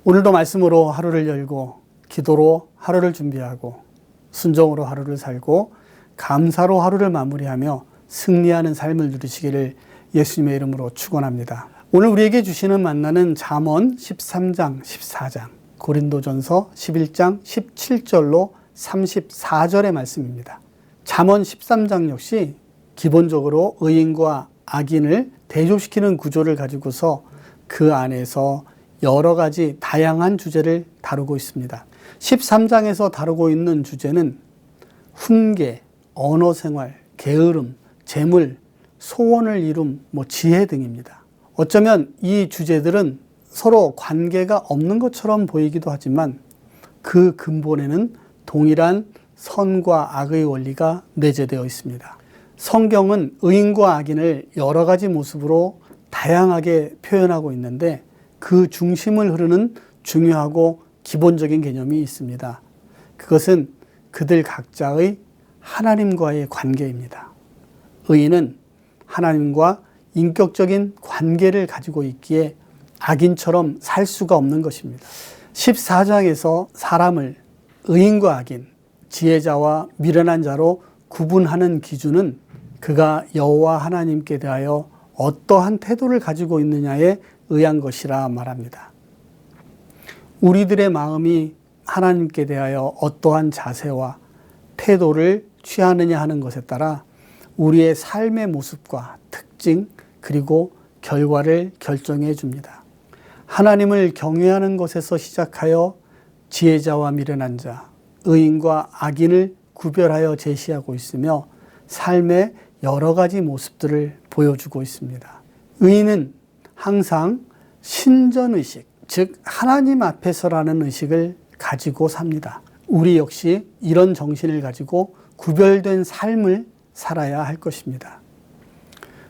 오늘도 말씀으로 하루를 열고 기도로 하루를 준비하고 순종으로 하루를 살고 감사로 하루를 마무리하며 승리하는 삶을 누리시기를 예수님의 이름으로 축원합니다. 오늘 우리에게 주시는 만나는 잠언 13장, 14장, 고린도전서 11장 17절로 34절의 말씀입니다. 잠언 13장 역시 기본적으로 의인과 악인을 대조시키는 구조를 가지고서 그 안에서 여러 가지 다양한 주제를 다루고 있습니다. 13장에서 다루고 있는 주제는 훈계, 언어생활, 게으름, 재물, 소원을 이룸, 지혜 등입니다. 어쩌면 이 주제들은 서로 관계가 없는 것처럼 보이기도 하지만 그 근본에는 동일한 선과 악의 원리가 내재되어 있습니다. 성경은 의인과 악인을 여러 가지 모습으로 다양하게 표현하고 있는데 그 중심을 흐르는 중요하고 기본적인 개념이 있습니다. 그것은 그들 각자의 하나님과의 관계입니다. 의인은 하나님과 인격적인 관계를 가지고 있기에 악인처럼 살 수가 없는 것입니다. 14장에서 사람을 의인과 악인, 지혜자와 미련한 자로 구분하는 기준은 그가 여호와 하나님께 대하여 어떠한 태도를 가지고 있느냐에 의한 것이라 말합니다. 우리들의 마음이 하나님께 대하여 어떠한 자세와 태도를 취하느냐 하는 것에 따라 우리의 삶의 모습과 특징 그리고 결과를 결정해 줍니다. 하나님을 경외하는 것에서 시작하여 지혜자와 미련한 자, 의인과 악인을 구별하여 제시하고 있으며 삶의 여러 가지 모습들을 보여주고 있습니다. 의인은 항상 신전의식, 즉 하나님 앞에서라는 의식을 가지고 삽니다. 우리 역시 이런 정신을 가지고 구별된 삶을 살아야 할 것입니다.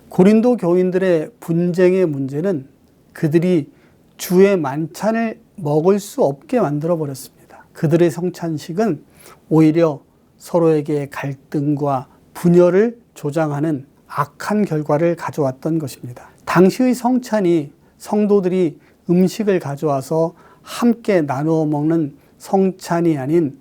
고린도 교인들의 분쟁의 문제는 그들이 주의 만찬을 먹을 수 없게 만들어 버렸습니다. 그들의 성찬식은 오히려 서로에게 갈등과 분열을 조장하는 악한 결과를 가져왔던 것입니다. 당시의 성찬이 성도들이 음식을 가져와서 함께 나누어 먹는 성찬이 아닌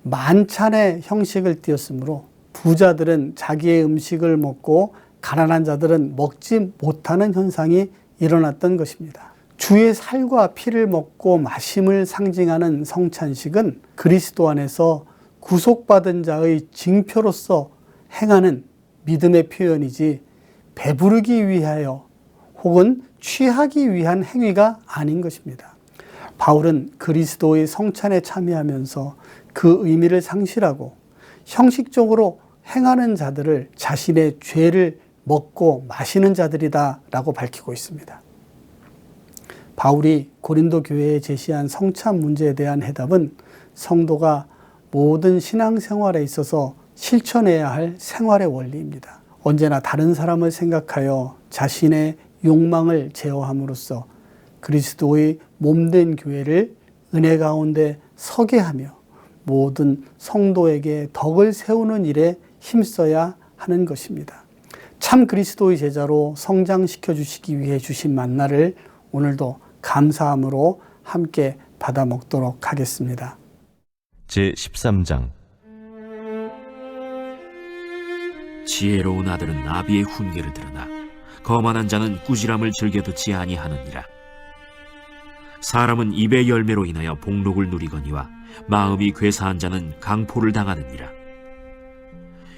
만찬의 형식을 띠었으므로 부자들은 자기의 음식을 먹고 가난한 자들은 먹지 못하는 현상이 일어났던 것입니다. 주의 살과 피를 먹고 마심을 상징하는 성찬식은 그리스도 안에서 구속받은 자의 징표로서 행하는 믿음의 표현이지 배부르기 위하여 혹은 취하기 위한 행위가 아닌 것입니다. 바울은 그리스도의 성찬에 참여하면서 그 의미를 상실하고 형식적으로 행하는 자들을 자신의 죄를 먹고 마시는 자들이다 라고 밝히고 있습니다. 바울이 고린도 교회에 제시한 성찬 문제에 대한 해답은 성도가 모든 신앙생활에 있어서 실천해야 할 생활의 원리입니다. 언제나 다른 사람을 생각하여 자신의 욕망을 제어함으로써 그리스도의 몸된 교회를 은혜 가운데 서게 하며 모든 성도에게 덕을 세우는 일에 힘써야 하는 것입니다. 참 그리스도의 제자로 성장시켜 주시기 위해 주신 만나를 오늘도 감사함으로 함께 받아 먹도록 하겠습니다. 제13장 지혜로운 아들은 나비의 훈계를 들으나 거만한 자는 꾸지람을 즐겨 듣지 아니하느니라. 사람은 입의 열매로 인하여 복록을 누리거니와 마음이 괴사한 자는 강포를 당하느니라.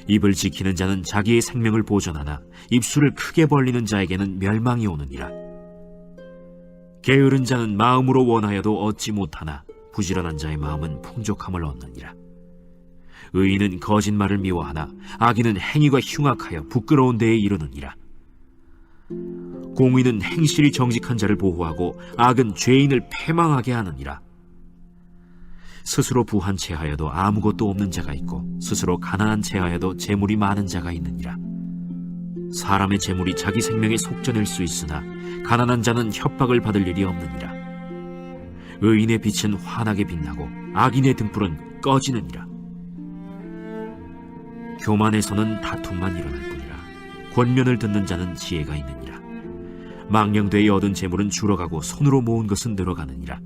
입을 지키는 자는 자기의 생명을 보존하나 입술을 크게 벌리는 자에게는 멸망이 오느니라. 게으른 자는 마음으로 원하여도 얻지 못하나 부지런한 자의 마음은 풍족함을 얻느니라. 의인은 거짓말을 미워하나 악인은 행위가 흉악하여 부끄러운 데에 이르느니라. 공의는 행실이 정직한 자를 보호하고 악은 죄인을 패망하게 하느니라. 스스로 부한 채하여도 아무것도 없는 자가 있고 스스로 가난한 채하여도 재물이 많은 자가 있느니라. 사람의 재물이 자기 생명에 속전일 수 있으나 가난한 자는 협박을 받을 일이 없느니라. 의인의 빛은 환하게 빛나고 악인의 등불은 꺼지느니라. 교만에서는 다툼만 일어날 뿐이라. 권면을 듣는 자는 지혜가 있느니라. 망령되이 얻은 재물은 줄어가고 손으로 모은 것은 늘어가느니라.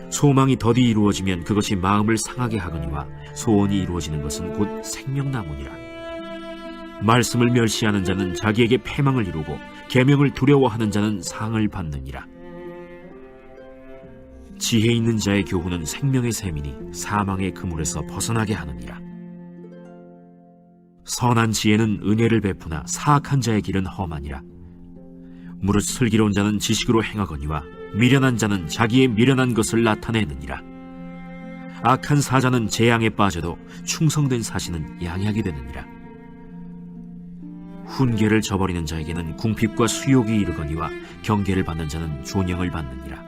소망이 더디 이루어지면 그것이 마음을 상하게 하거니와 소원이 이루어지는 것은 곧 생명나무니라. 말씀을 멸시하는 자는 자기에게 패망을 이루고 계명을 두려워하는 자는 상을 받느니라. 지혜 있는 자의 교훈은 생명의 샘이니 사망의 그물에서 벗어나게 하느니라. 선한 지혜는 은혜를 베푸나 사악한 자의 길은 험하니라. 무릇 슬기로운 자는 지식으로 행하거니와 미련한 자는 자기의 미련한 것을 나타내느니라. 악한 사자는 재앙에 빠져도 충성된 사신은 양약이 되느니라. 훈계를 저버리는 자에게는 궁핍과 수욕이 이르거니와 경계를 받는 자는 존영을 받느니라.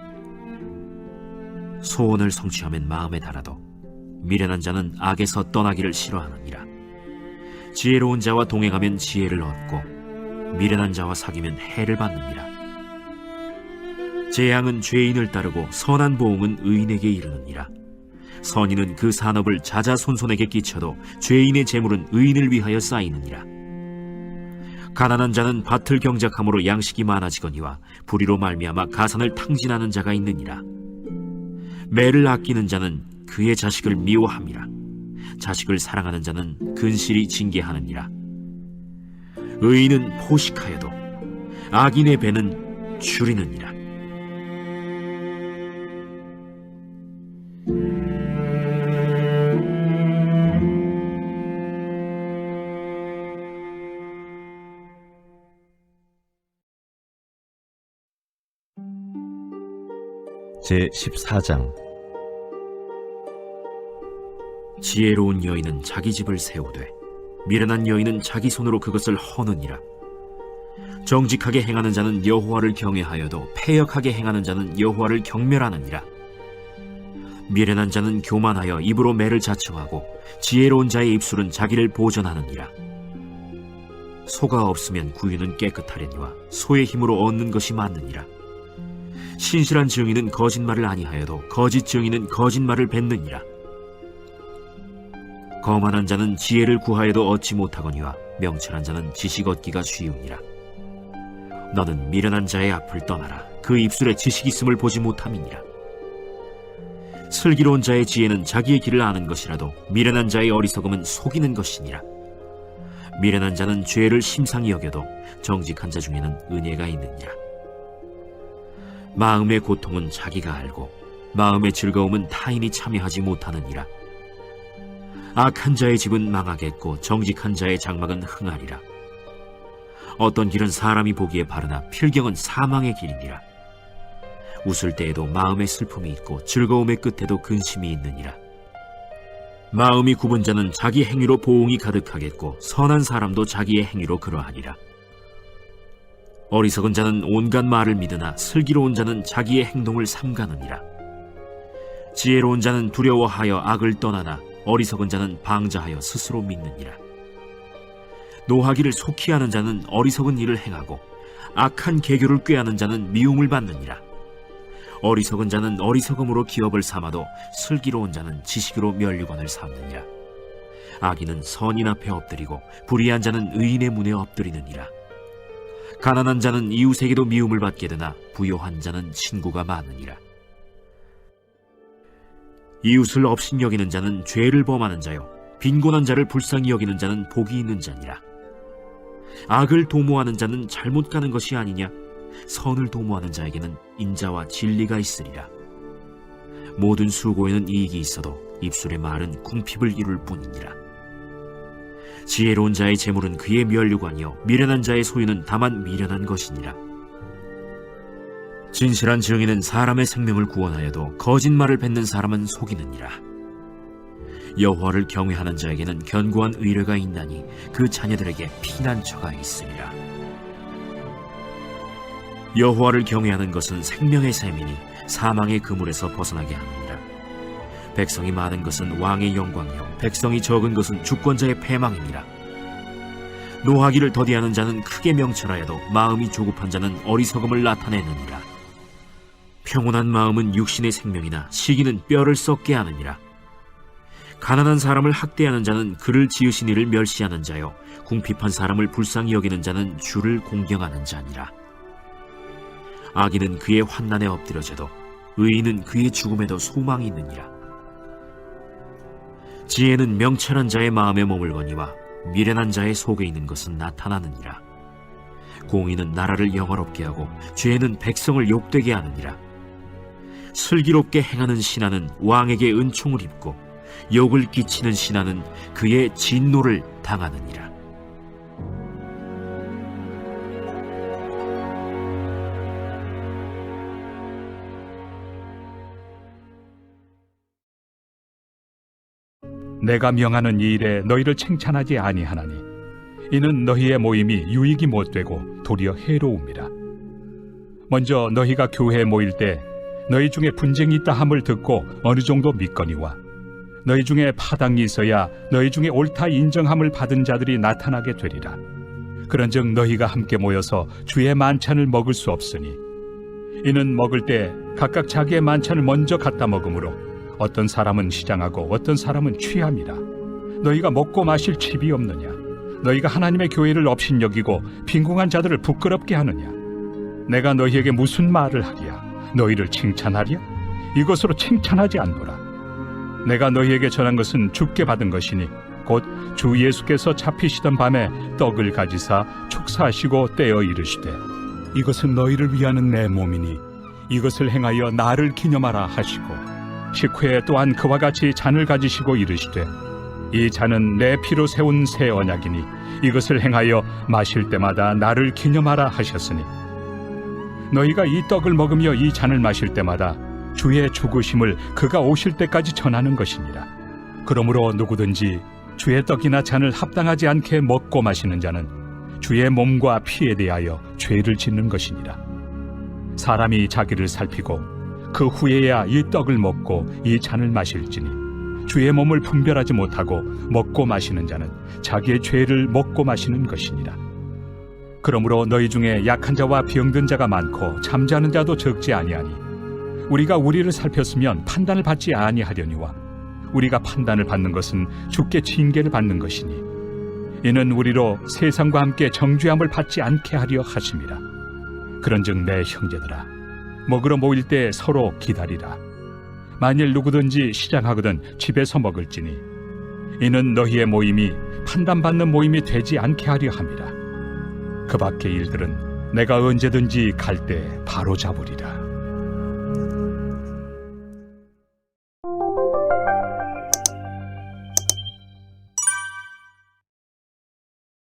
소원을 성취하면 마음에 달아도 미련한 자는 악에서 떠나기를 싫어하느니라. 지혜로운 자와 동행하면 지혜를 얻고 미련한 자와 사귀면 해를 받느니라. 재앙은 죄인을 따르고 선한 보응은 의인에게 이르느니라. 선인은 그 산업을 자자손손에게 끼쳐도 죄인의 재물은 의인을 위하여 쌓이느니라. 가난한 자는 밭을 경작함으로 양식이 많아지거니와 불의로 말미암아 가산을 탕진하는 자가 있느니라. 매를 아끼는 자는 그의 자식을 미워함이라. 자식을 사랑하는 자는 근실이 징계하느니라. 의인은 포식하여도 악인의 배는 줄이느니라. 제14장 지혜로운 여인은 자기 집을 세우되 미련한 여인은 자기 손으로 그것을 허느니라. 정직하게 행하는 자는 여호와를 경외하여도 패역하게 행하는 자는 여호와를 경멸하느니라. 미련한 자는 교만하여 입으로 매를 자청하고 지혜로운 자의 입술은 자기를 보전하느니라. 소가 없으면 구유는 깨끗하려니와 소의 힘으로 얻는 것이 많느니라. 신실한 증인은 거짓말을 아니하여도 거짓 증인은 거짓말을 뱉느니라. 거만한 자는 지혜를 구하여도 얻지 못하거니와 명철한 자는 지식 얻기가 쉬우니라. 너는 미련한 자의 앞을 떠나라. 그 입술에 지식이 있음을 보지 못함이니라. 슬기로운 자의 지혜는 자기의 길을 아는 것이라도 미련한 자의 어리석음은 속이는 것이니라. 미련한 자는 죄를 심상히 여겨도 정직한 자 중에는 은혜가 있느니라. 마음의 고통은 자기가 알고 마음의 즐거움은 타인이 참여하지 못하느니라. 악한 자의 집은 망하겠고 정직한 자의 장막은 흥하리라. 어떤 길은 사람이 보기에 바르나 필경은 사망의 길이니라. 웃을 때에도 마음에 슬픔이 있고 즐거움의 끝에도 근심이 있느니라. 마음이 굽은 자는 자기 행위로 보응이 가득하겠고 선한 사람도 자기의 행위로 그러하리라. 어리석은 자는 온갖 말을 믿으나 슬기로운 자는 자기의 행동을 삼가느니라. 지혜로운 자는 두려워하여 악을 떠나나 어리석은 자는 방자하여 스스로 믿느니라. 노하기를 속히 하는 자는 어리석은 일을 행하고 악한 계교를 꾀하는 자는 미움을 받느니라. 어리석은 자는 어리석음으로 기업을 삼아도 슬기로운 자는 지식으로 면류관을 삼느니라. 악인은 선인 앞에 엎드리고 불의한 자는 의인의 문에 엎드리느니라. 가난한 자는 이웃에게도 미움을 받게 되나 부요한 자는 친구가 많으니라. 이웃을 업신여기는 자는 죄를 범하는 자요 빈곤한 자를 불쌍히 여기는 자는 복이 있는 자니라. 악을 도모하는 자는 잘못 가는 것이 아니냐? 선을 도모하는 자에게는 인자와 진리가 있으리라. 모든 수고에는 이익이 있어도 입술의 말은 궁핍을 이룰 뿐이니라. 지혜로운 자의 재물은 그의 면류관이요 미련한 자의 소유는 다만 미련한 것이니라. 진실한 증인은 사람의 생명을 구원하여도 거짓말을 뱉는 사람은 속이느니라. 여호와를 경외하는 자에게는 견고한 의뢰가 있나니 그 자녀들에게 피난처가 있으리라. 여호와를 경외하는 것은 생명의 샘이니 사망의 그물에서 벗어나게 하느니라. 백성이 많은 것은 왕의 영광이요 백성이 적은 것은 주권자의 패망이니라. 노하기를 더디하는 자는 크게 명철하여도 마음이 조급한 자는 어리석음을 나타내느니라. 평온한 마음은 육신의 생명이나 시기는 뼈를 썩게 하느니라. 가난한 사람을 학대하는 자는 그를 지으신 이를 멸시하는 자요 궁핍한 사람을 불쌍히 여기는 자는 주를 공경하는 자니라. 악인은 그의 환난에 엎드려져도 의인은 그의 죽음에도 소망이 있느니라. 지혜는 명철한 자의 마음에 머물거니와 미련한 자의 속에 있는 것은 나타나느니라. 공의는 나라를 영화롭게 하고 죄는 백성을 욕되게 하느니라. 슬기롭게 행하는 신하는 왕에게 은총을 입고 욕을 끼치는 신하는 그의 진노를 당하느니라. 내가 명하는 이 일에 너희를 칭찬하지 아니하나니 이는 너희의 모임이 유익이 못되고 도리어 해로움이라. 먼저 너희가 교회에 모일 때 너희 중에 분쟁이 있다 함을 듣고 어느 정도 믿거니와 너희 중에 파당이 있어야 너희 중에 옳다 인정함을 받은 자들이 나타나게 되리라. 그런즉 너희가 함께 모여서 주의 만찬을 먹을 수 없으니 이는 먹을 때 각각 자기의 만찬을 먼저 갖다 먹으므로 어떤 사람은 시장하고 어떤 사람은 취함이라. 너희가 먹고 마실 칩이 없느냐? 너희가 하나님의 교회를 업신여기고 빈궁한 자들을 부끄럽게 하느냐? 내가 너희에게 무슨 말을 하랴? 너희를 칭찬하랴? 이것으로 칭찬하지 않노라. 내가 너희에게 전한 것은 주께 받은 것이니 곧 주 예수께서 잡히시던 밤에 떡을 가지사 축사하시고 떼어 이르시되 이것은 너희를 위하는 내 몸이니 이것을 행하여 나를 기념하라 하시고 식후에 또한 그와 같이 잔을 가지시고 이르시되 이 잔은 내 피로 세운 새 언약이니 이것을 행하여 마실 때마다 나를 기념하라 하셨으니 너희가 이 떡을 먹으며 이 잔을 마실 때마다 주의 죽으심을 그가 오실 때까지 전하는 것이니라. 그러므로 누구든지 주의 떡이나 잔을 합당하지 않게 먹고 마시는 자는 주의 몸과 피에 대하여 죄를 짓는 것이니라. 사람이 자기를 살피고 그 후에야 이 떡을 먹고 이 잔을 마실지니 주의 몸을 분별하지 못하고 먹고 마시는 자는 자기의 죄를 먹고 마시는 것이니라. 그러므로 너희 중에 약한 자와 병든 자가 많고 잠자는 자도 적지 아니하니 우리가 우리를 살폈으면 판단을 받지 아니하려니와 우리가 판단을 받는 것은 주께 징계를 받는 것이니 이는 우리로 세상과 함께 정죄함을 받지 않게 하려 하심이라. 그런즉 내 형제들아 먹으러 모일 때 서로 기다리라. 만일 누구든지 시장하거든 집에서 먹을지니 이는 너희의 모임이 판단받는 모임이 되지 않게 하려 함이라. 그 밖의 일들은 내가 언제든지 갈 때 바로 잡으리라.